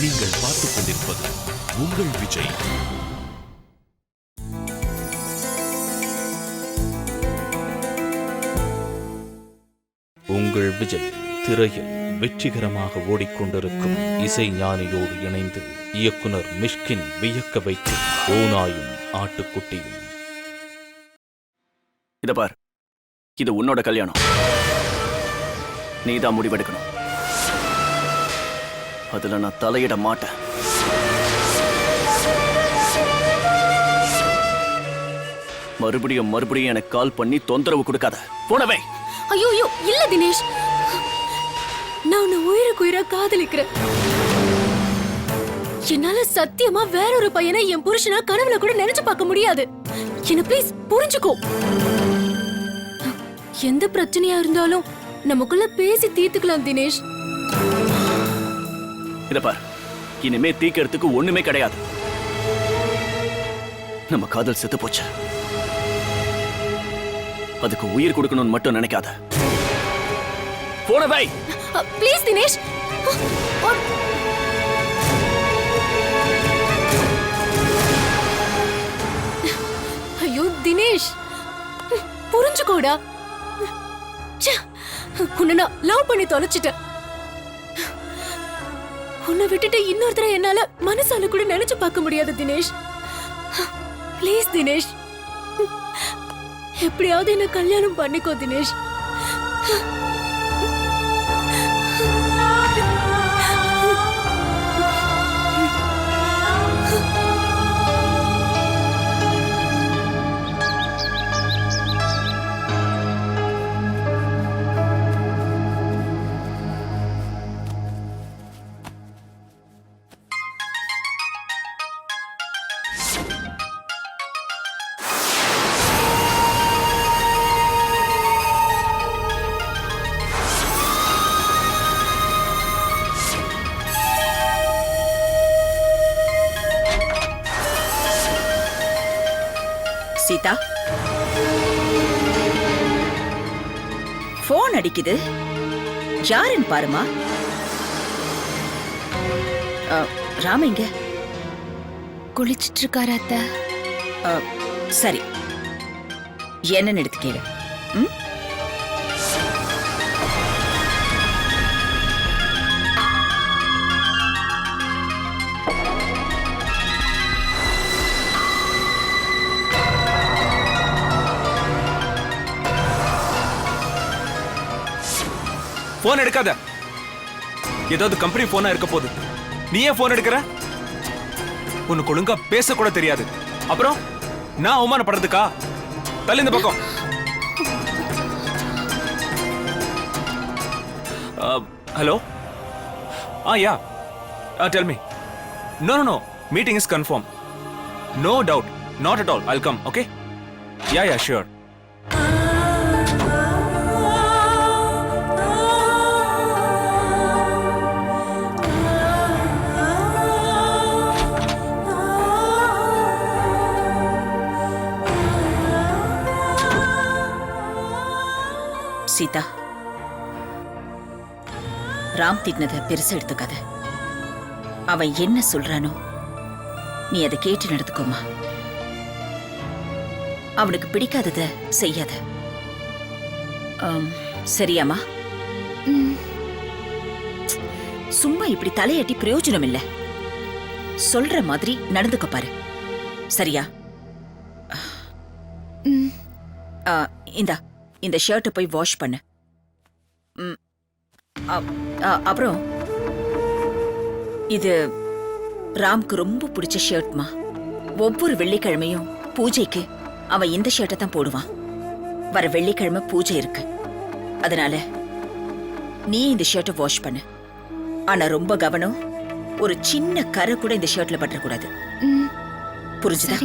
நீங்கள் பார்த்துக் கொண்டிருப்பது உங்கள் விஜய். உங்கள் விஜய் திரையில் வெற்றிகரமாக ஓடிக்கொண்டிருக்கும் இசை ஞானியோடு இணைந்து இயக்குனர் மிஷ்கின் வியக்க வைக்கும் ஓநாயும் ஆட்டுக்குட்டியும். இத பார், இது உன்னோட கல்யாணம். நீதான் முடிவெடுக்கணும். அதுல நான் தலையிட மாட்டேன். மறுபடியும் எனக்கு கால் பண்ணி தொந்தரவு கொடுக்காத. போனவே. ஐயோ இல்ல தினேஷ், நான் உன்னை உயிருக்கு உயிரா காதலிக்கிறேன். என்னால சத்தியமா வேறொரு பையனை என் புருஷனா கனவுல கூட நினைச்சு பார்க்க முடியாது. என்ன ப்ளீஸ் புரிஞ்சுக்கோ. எந்த பிரச்சனையா இருந்தாலும் நமக்குள்ள பேசி தீர்த்துக்கலாம் தினேஷ். இத பார், இனிமே தீக்கிறதுக்கு ஒண்ணுமே கிடையாது. நம்ம காதல் செத்து போச்சு. அதுக்கு உயிர் கொடுக்கணும்னு மட்டும் நினைக்காத. போனவை. ப்ளீஸ் தினேஷ். ஐயோ தினேஷ், புரிஞ்சுக்கோடா. உன்னை நான் லவ் பண்ணி தொலைச்சிட்டேன். உன்னை விட்டுட்டு இன்னொருத்தரை என்னால மனசால கூட நினைச்சு பார்க்க முடியாது தினேஷ். ப்ளீஸ் தினேஷ், எப்படியாவது என்ன கல்யாணம் பண்ணிக்கோ தினேஷ். சீதா, போன் அடிக்குது. யாருன்னு பாருமா. ராம எங்க? குளிச்சிட்டு இருக்காரு அத்தை. சரி, என்னன்னு எடுத்து கேளு. போன் எடுக்காத. ஏதாவது கம்பெனி போனா இருக்க போகுது. நீ ஏன் போன் எடுக்கிற? உனக்கு ஒழுங்கா பேச கூட தெரியாது. அப்புறம் நான் அவமானப்படுறதுக்கா? தள்ளி இந்த பக்கம். Hello. Yeah, tell me. No, meeting is confirm. No doubt, not at all. I'll come. Okay? Yeah, sure. Sita, Ram திட்டினதை பெருசா எடுத்துக்காத. அவன் என்ன சொல்றானோ நீ அதை கேட்டு நடந்துக்கோமா. அவனுக்கு பிடிக்காதத செய்யாத. சரியாமா? சும்மா இப்படி தலையாட்டி பிரயோஜனம் இல்ல. சொல்ற மாதிரி நடந்துக்க பாரு. சரியா? இந்த ஷர்ட்டை போய் வாஷ் பண்ணு. அப்புறம் இது ராம்க்கு ரொம்ப பிடிச்ச ஷர்ட்மா. ஒவ்வொரு வெள்ளிக்கிழமையும் பூஜைக்கு அவன் இந்த ஷர்ட்டை தான் போடுவான். வர வெள்ளிக்கிழமை பூஜை இருக்கு. அதனால நீ இந்த ஷர்ட்டை வாஷ் பண்ணு. ஆனா ரொம்ப கவனம். ஒரு சின்ன கரை கூட இந்த ஷர்ட்ல பற்றக்கூடாது. புரிஞ்சுதா?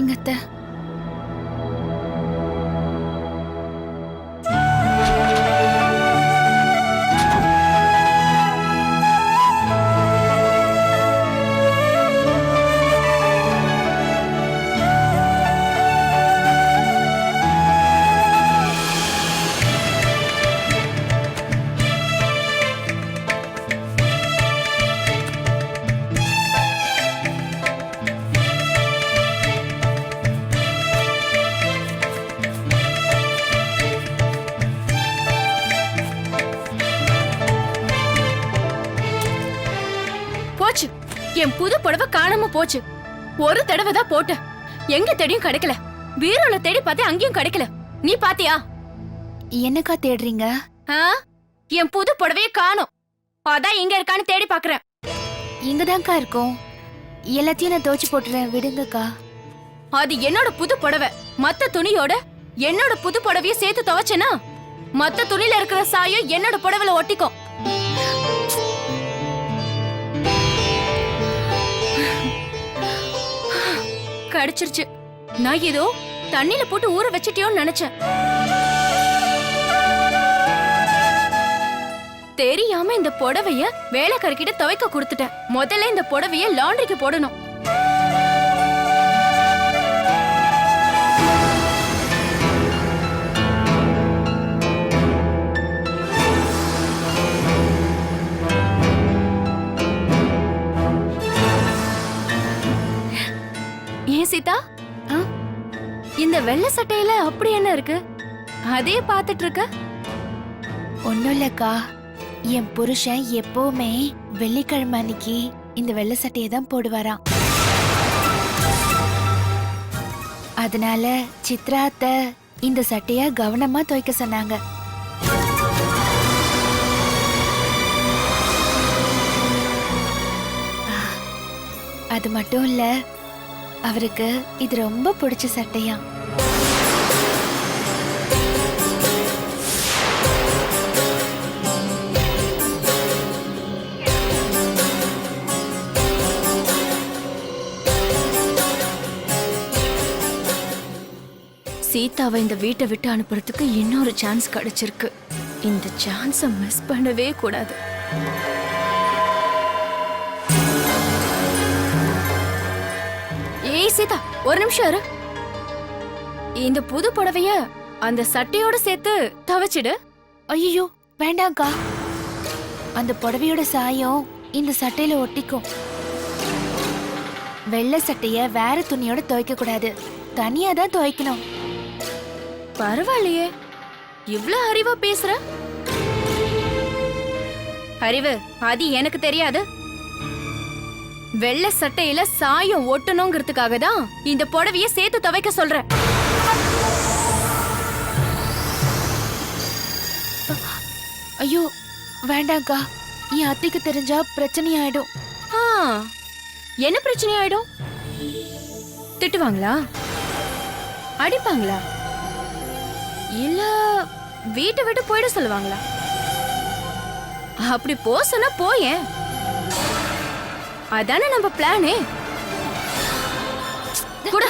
போச்சு. என் புது புடவை காணாம போச்சு. ஒரு தடவை தான் போட்டேன். எங்க தேடியும் கிடைக்கல. பீரோல தேடி பார்த்தேன், அங்கேயும் கிடைக்கல. நீ பாத்தியா? என்னக்கா தேடுறீங்க? ஆ? என் புது புடவைய காணோம். அதான் எங்க இருக்கான்னு தேடி பாக்குறேன். இங்கதான்க்கா இருக்கும். எல்லாத்தையும் நான் துவைச்சு போட்டுறேன், விடுங்கக்கா. அது என்னோட புது புடவை. மத்த துணியோட என்னோட புது புடவைய சேர்த்து துவைச்சேனா மத்த துணியில இருக்கிற சாயம் என்னோட புடவைல ஒட்டிக்கும். கடிச்சிருச்சு. நான் ஏதோ தண்ணில போட்டு ஊற வச்சிட்டியோன்னு நினைச்சேன். தெரியாம இந்த புடவைய வேலைக்காரர்கிட்ட துவைக்க கொடுத்துட்டேன். முதல்ல இந்த புடவைய லாண்டரிக்கு போடணும். ஏன் சீதா, இந்த வெள்ளை சட்டையில அப்படி என்ன இருக்கு? அதே பாத்துட்டு இருக்க? ஒண்ணும் இல்லக்கா, என் புருஷன் எப்பவுமே வெள்ளிக்கிழமை அன்னைக்கு இந்த வெள்ளை சட்டையை தான் போடுவாராம். அதனால சித்ரா அத்தை இந்த சட்டைய கவனமா துவைக்க சொன்னாங்க. அது மட்டும் இல்ல, அவருக்கு இது ரொம்ப பிடிச்ச சட்டையா. சீதாவை இந்த வீட்டை விட்டு அனுப்புறதுக்கு இன்னொரு சான்ஸ் கிடைச்சிருக்கு. இந்த சான்ஸை மிஸ் பண்ணவே கூடாது. ஏய் சீதா, ஒரு நிமிஷம் இரு. இந்த புது புடவைய அந்த சட்டையோட சேர்த்து துவைச்சிடு. ஐயோ வேண்டாம்க்கா, அந்த புடவையோட சாயம் இந்த சட்டையில ஒட்டிக்கும். வெள்ளை சட்டைய வேற துணியோட துவைக்க கூடாது, தனியா தான் துவைக்கணும். பரவாயில்லையே, இவ்ளோ அறிவா பேசுற. அறிவு அது எனக்கு தெரியாது. வெள்ளை சட்டையில சாயம் ஒட்டணுங்கிறதுக்காக தான் இந்த புடவைய சேர்த்து துவைக்க சொல்றேன். ஐயோ வேண்டாம்க்கா, என் அத்தைக்கு தெரிஞ்சா பிரச்சனை ஆயிடும். ஆ, என்ன பிரச்சனை ஆயிடும்? திட்டுவாங்களா? அடிப்பாங்களா? இல்ல வீட்டை விட்டு போயிட சொல்லுவாங்களா? அப்படி போ சொன்னா போயேன். அதானே நம்ம பிளானே. கூட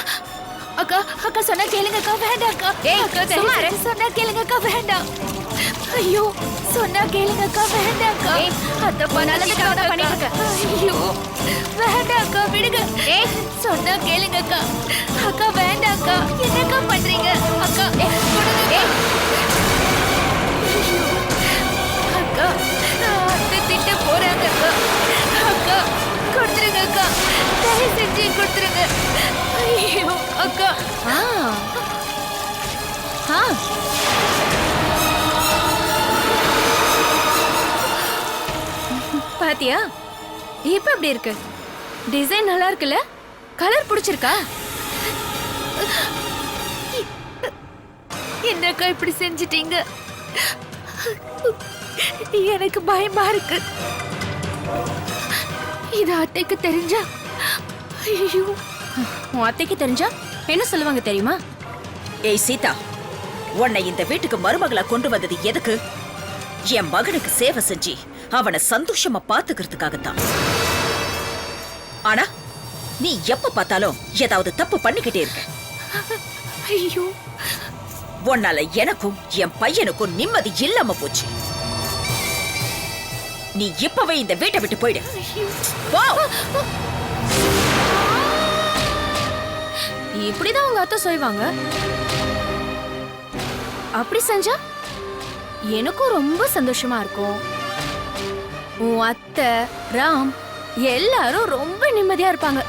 அக்கா அக்கா சொன்னா கேளுங்கக்கா, வேண்டாம்க்கா. ஏய், அக்கா சும்மா இரு. சொன்னா கேளுங்கக்கா, வேண்டாம். ஐயோ சொன்னா கேளுங்கக்கா, வேண்டாம்க்கா. ஏய், அத்தை நல்லதுக்காக தான் பண்ணிட்டு இருக்க. ஐயோ வேண்டாம்க்கா, விடுங்க. ஏய், சொன்னா கேளுங்கக்கா. அக்கா வேண்டாம்க்கா, என்னக்கா பண்றீங்க? அக்கா கொடுங்க. ஐயோ, அக்கா அத்தை திட்ட போறாங்க. அக்கா கொடுத்துருங்க அக்கா, தயவு செஞ்சு கொடுத்துருங்க. ஐயோ அக்கா. ஆ ஆ பாத்தியா, இப்ப எப்படி இருக்கு? டிசைன் நல்லா இருக்குல்ல? கலர் பிடிச்சிருக்கா? என்னக்கா இப்படி செஞ்சிட்டீங்க? எனக்கு பயமா இருக்கு. இது அத்தைக்கு தெரிஞ்சா? ஐயோ, உன் அத்தைக்கு தெரிஞ்சா என்ன சொல்லுவாங்க தெரியுமா? ஏய் சீதா, உன்னை இந்த வீட்டுக்கு மருமகளா கொண்டு வந்தது எதுக்கு? என் மகனுக்கு சேவை செஞ்சு அவனை சந்தோஷமா பாத்துக்கிறதுக்காகத்தான். ஆனா நீ எப்ப பார்த்தாலும் ஏதாவது தப்பு பண்ணிக்கிட்டே இருக்க. ஐயோ, உன்னால எனக்கும் என் பையனுக்கும் நிம்மதி இல்லாம போச்சு. நீ இப்பவே இந்த வீட்டை விட்டு போயிடு. போ. இப்படிதான் உங்க அத்தை செய்வாங்க. அப்படி செஞ்சா எனக்கும் ரொம்ப சந்தோஷமா இருக்கும். உன் அத்தை, ராம் எல்லாரும் ரொம்ப நிம்மதியா இருப்பாங்க.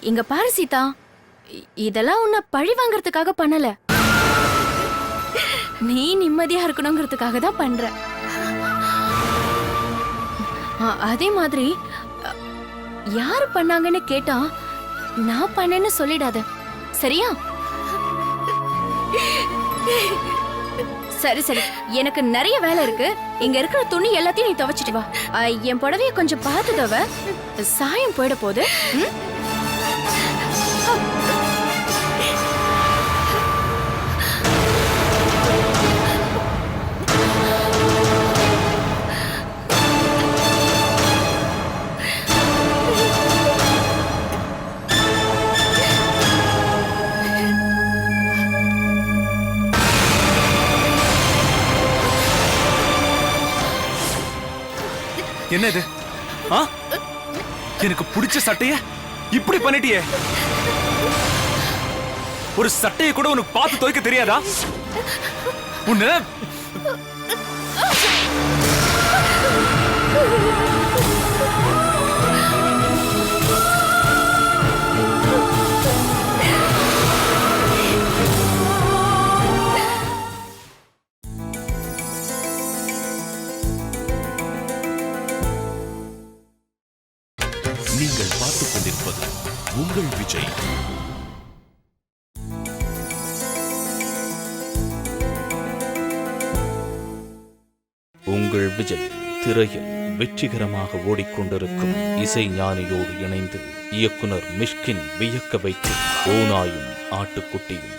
இங்க பாரு சீதா, இதெல்லாம் உன்னை பழி வாங்கறதுக்காக பண்ணல. நீ நிம்மதியா இருக்கணுங்கிறதுக்காக தான் பண்ற. அதே மாதிரி யாரு பண்ணாங்கன்னு கேட்டா நான் பண்ணேன்னு சொல்லிடாத, சரியா? சரி சரி, எனக்கு நிறைய வேலை இருக்கு. இங்க இருக்கிற துணி எல்லாத்தையும் நீ துவைச்சிட்டு வா. என் புடவைய கொஞ்சம் பார்த்து தவ, சாயம் போயிட போகுது. என்ன இது? எனக்கு பிடிச்ச சட்டைய இப்படி பண்ணிட்டியே. ஒரு சட்டையை கூட உனக்கு பார்த்து துவைக்க தெரியாதா? உன்ன நீங்கள் பார்த்துக் கொண்டிருப்பது உங்கள் விஜய். உங்கள் விஜய் திரையில் வெற்றிகரமாக ஓடிக்கொண்டிருக்கும் இசை ஞானியோடு இணைந்து இயக்குனர் மிஷ்கின் வியக்க வைக்கும் ஓநாயும் ஆட்டுக்குட்டியும்.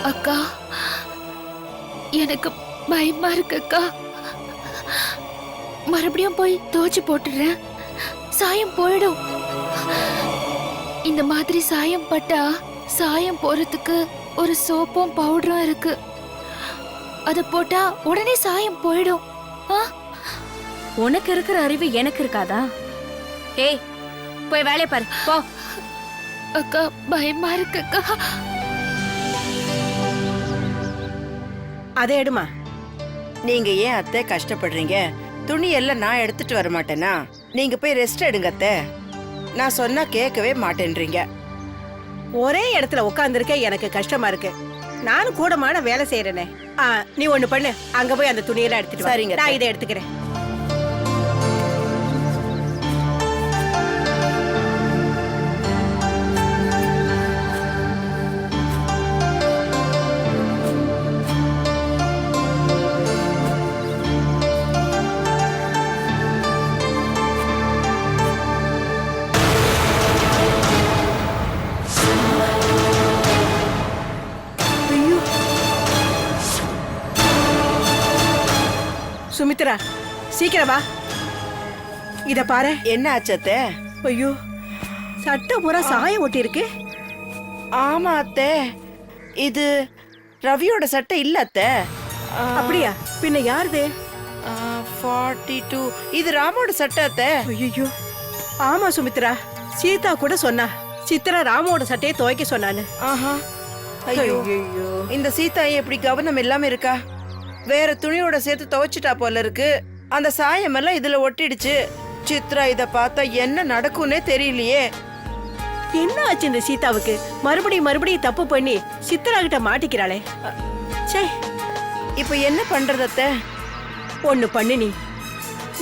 அக்கா, எனக்கு பயமா இருக்கு அக்கா. மறுபடியும் போய் தோச்சு போட்டுறேன், சாயம் போயிடும். இந்த மாதிரி சாயம் பட்டா சாயம் போறதுக்கு ஒரு சோப்பும் பவுடரும் இருக்கு. அது போட்டா உடனே சாயம் போயிடும். உனக்கு இருக்கிற அறிவு எனக்கு இருக்காதா? ஏய், போய் வேலையை பாரு போ. அக்கா, பயமா இருக்கு அக்கா. அதை எடுமா. நீங்க ஏன் அத்தை கஷ்டப்படுறீங்க? துணி எல்லாம் நான் எடுத்துட்டு வர மாட்டேனா? நீங்க போய் ரெஸ்ட் எடுங்க அத்தை. நான் சொன்னா கேட்கவே மாட்டேன்றீங்க. ஒரே இடத்துல உட்காந்துருக்க எனக்கு கஷ்டமா இருக்கு. நானும் கூடமான வேலை செய்யறேனே. நீ ஒண்ணு பண்ணு, அங்க போய் அந்த துணியெல்லாம் எடுத்துட்டு வா. சரிங்க. நான் இதை எடுத்துக்கிறேன். சுமித்ரா, சீக்கிரம் வா. இத பாரு. என்ன ஆச்சு அத்தை? ஐயோ, சட்டை பூரா சாயம் ஒட்டி இருக்கு. ஆமா அத்தை, இது ரவியோட சட்டை இல்ல அத்தை. அப்படியா? பின்ன யாருது? 42. இது ராமோட சட்டை அத்தை. ஐயோ, ஆமா சுமித்ரா, சீதா கூட சொன்னா. சித்ரா ராமோட சட்டையை துவைக்க சொன்னான்னு. ஆஹா, ஐயோ, இந்த சீதா எப்படி கவனம் இல்லாம இருக்கா? வேற துணியோட சேர்த்து துவைச்சிட்டா போல இருக்கு. அந்த சாயம் எல்லாம் இதுல ஒட்டிடுச்சு. சித்ரா இத பார்த்தா என்ன நடக்கும்னே தெரியலையே. என்ன ஆச்சு இந்த சீதாவுக்கு? மறுபடியும் தப்பு பண்ணி சித்ரா கிட்ட மாட்டிக்கிறாளே. சே, இப்ப என்ன பண்றது அத்தை? ஒண்ணு பண்ணு, நீ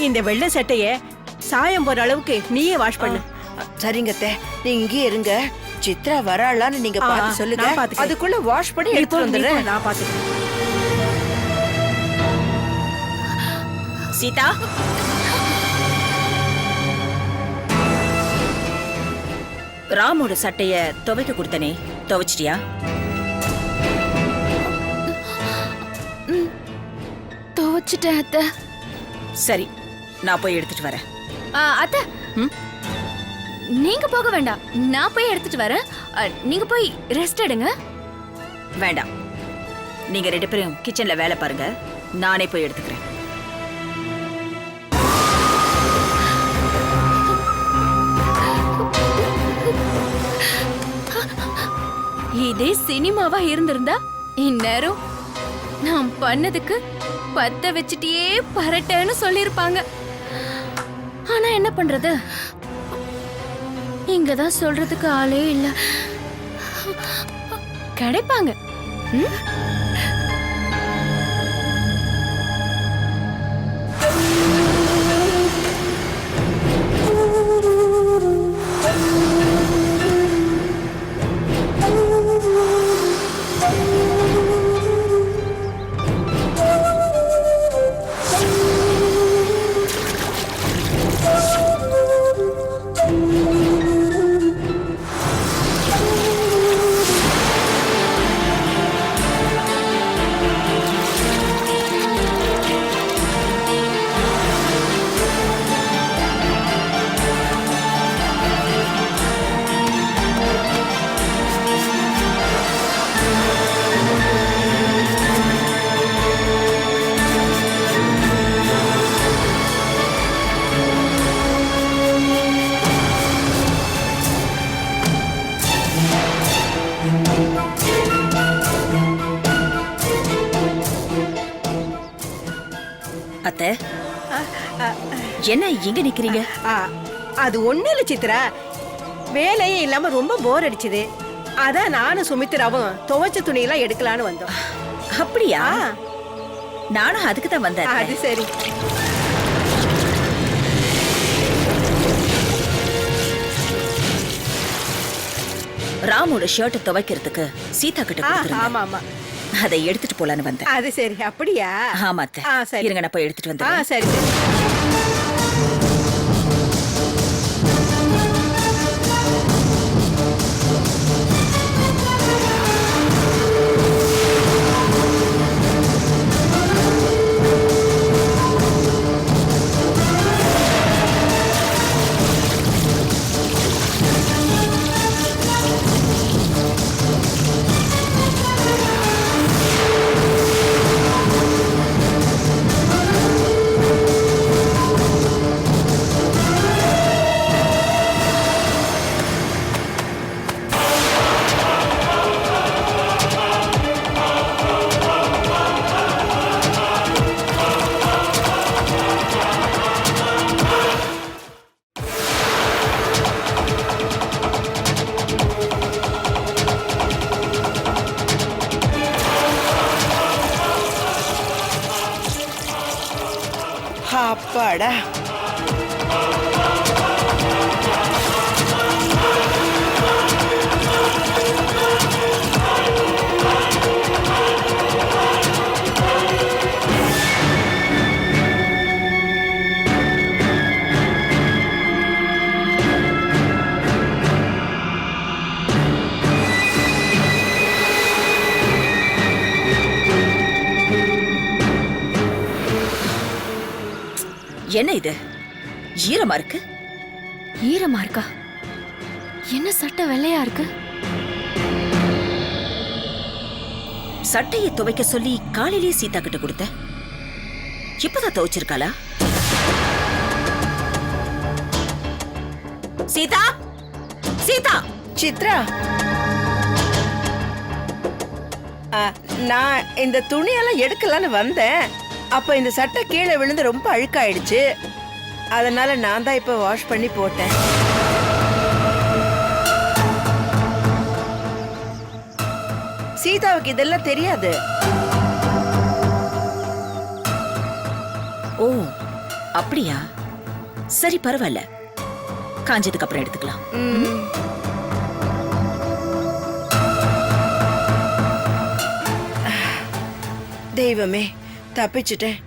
இந்த வெள்ளை சட்டைய சாயம் போற அளவுக்கு நீயே வாஷ் பண்ணு. சரிங்க அத்தை, நீங்க இங்கே இருங்க. சித்ரா வராளான்னு நீங்க பார்த்து சொல்லுங்க. நான் பாத்துக்கிறேன். அதுக்குள்ள வாஷ் பண்ணி நீ போ, எடுத்துட்டு நீ போ, வந்துடுறேன். நான் பாத்துக்கிறேன். சீதா, ராமோட சட்டைய துவைக்க கொடுத்தனே, துவைச்சிட்டியா? துவைச்சிட்டேன் அத்தை. சரி, நான் போய் எடுத்துட்டு வரேன். அத்தை, நீங்க போக வேண்டாம், நான் போய் எடுத்துட்டு வரேன். நீங்க போய் ரெஸ்ட் எடுங்க. வேண்டாம், நீங்க 2 பேரும் கிச்சன்ல வேலை பாருங்க, நானே போய் எடுத்துக்கிறேன். இதே சினிமாவா இருந்திருந்தா இந்நேரம் நான் பண்ணதுக்கு பத்த வச்சுட்டியே பரட்டேன்னு சொல்லிருப்பாங்க. ஆனா என்ன பண்றது, இங்கதான் சொல்றதுக்கு ஆளே இல்ல. கிடைப்பாங்க. ம்? அத்தை, என்ன இங்க நிக்கிறீங்க? ஆ, அது ஒண்ணு இல்ல சித்ரா, வேலையே இல்லாம ரொம்ப போர் அடிச்சுது. அதான் நானும் சுமித்ராவும் துவைச்ச துணியெல்லாம் எடுக்கலான்னு வந்தோம். அப்படியா? நானும் அதுக்கு தான் வந்தேன். அது சரி. ராமோட ஷர்ட் துவைக்கிறதுக்கு சீதா கிட்ட கொடுத்திருந்தேன். ஆமா ஆமா, அதை எடுத்துட்டு போலான்னு வந்தேன். அது சரி. அப்படியா? ஆமா அத்தை. சரி. இருங்க, நான் போய் எடுத்துட்டு வந்தேன். சரி சரி. அப்பாடா, என்ன இது ஈரமா இருக்கு? ஈரமா இருக்கா? என்ன சட்டை வெள்ளையா இருக்கு? சட்டையை துவைக்க சொல்லி காலையிலேயே சீதா கிட்ட கொடுத்த. இப்பதான் துவைச்சிருக்காளா? சீதா, சீதா. சித்ரா, நான் இந்த துணியெல்லாம் எடுக்கலான்னு வந்தேன். அப்ப இந்த சட்டை கீழே விழுந்து ரொம்ப அழுக்காயிடுச்சு. அதனால நான் தான் இப்ப வாஷ் பண்ணி போட்டேன். சீதாவுக்கு இதெல்லாம் தெரியாது. ஓ, அப்படியா? சரி, பரவாயில்ல. காஞ்சதுக்கு அப்புறம் எடுத்துக்கலாம். தெய்வமே, தப்பிச்சுட்டேன்.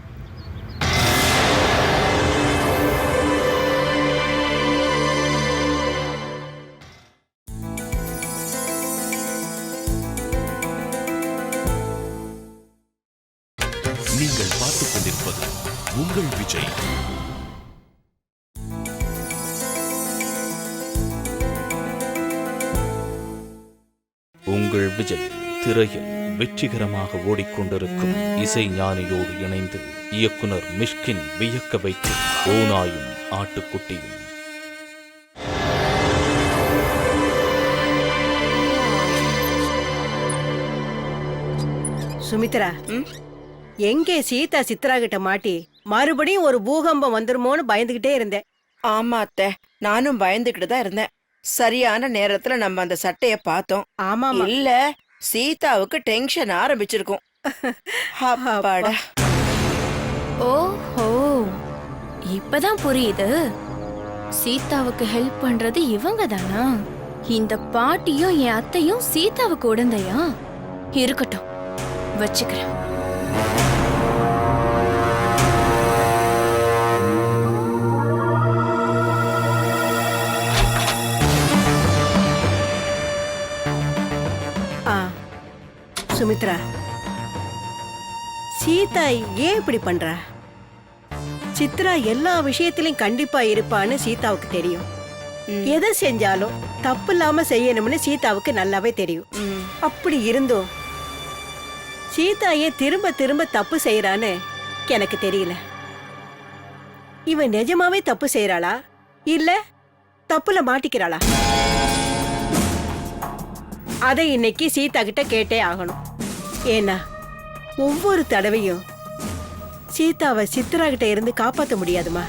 நீங்கள் பார்த்துக் கொண்டிருப்பது உங்கள் விஜய். உங்கள் விஜய் திரையில் வெற்றிகரமாக ஓடிக்கொண்டிருக்கும் இசை ஞானியோடு இணைந்து இயக்குனர் மிஷ்கின் வியக்க வைக்கும் ஓநாயும் ஆட்டுக்குட்டியும். சுமித்ரா ம்? எங்கே சீதா சித்ரா கிட்ட மாட்டி மறுபடியும் ஒரு பூகம்பம் வந்துருமோன்னு பயந்துகிட்டே இருந்தேன். ஆமா அத்தை, நானும் பயந்துகிட்டு தான் இருந்தேன். சரியான நேரத்துல நம்ம அந்த சட்டைய பார்த்தோம். ஆமாமா. இல்ல சீதாவுக்கு டென்ஷன் ஆரம்பிச்சிருக்கும். அப்பாடா. ஓஹோ, இப்பதான் புரியுது. சீதாவுக்கு ஹெல்ப் பண்றது இவங்க தானா? இந்த பாட்டியும் என் அத்தையும் சீதாவுக்கு உடந்தையா? இருக்கட்டும், வச்சுக்கிறேன். ஆ, சுமித்ரா, சீதா ஏன் இப்படி பண்றா? சித்ரா எல்லா விஷயத்திலும் கண்டிப்பா இருப்பான்னு சீதாவுக்கு தெரியும். எதை செஞ்சாலும் தப்பு இல்லாம செய்யணும்னு சீதாவுக்கு நல்லாவே தெரியும். அப்படி இருந்தும் சீதா ஏன் திரும்ப திரும்ப தப்பு செய்யறான்னு எனக்கு தெரியல. இவன் நிஜமாவே தப்பு செய்யறாளா இல்ல தப்புல மாட்டிக்கிறாளா? அதை இன்னைக்கு சீதா கிட்ட கேட்டே ஆகணும். ஏன்னா ஒவ்வொரு தடவையும் சீதாவை சித்ரா கிட்ட இருந்து காப்பாத்த முடியாதுமா.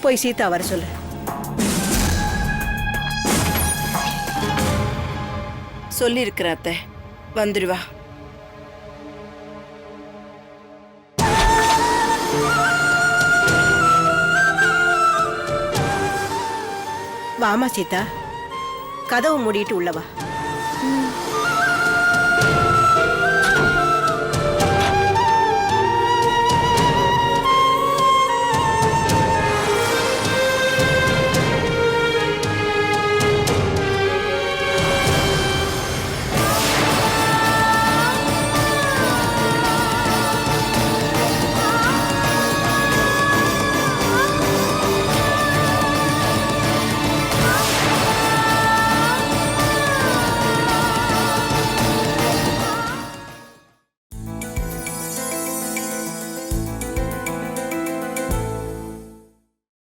போய் சீதா வர சொல்லு. சொல்லிருக்கிற அத்தை, வந்துடுவா. வாமா சீதா, கதவு மூடிட்டு உள்ளவா.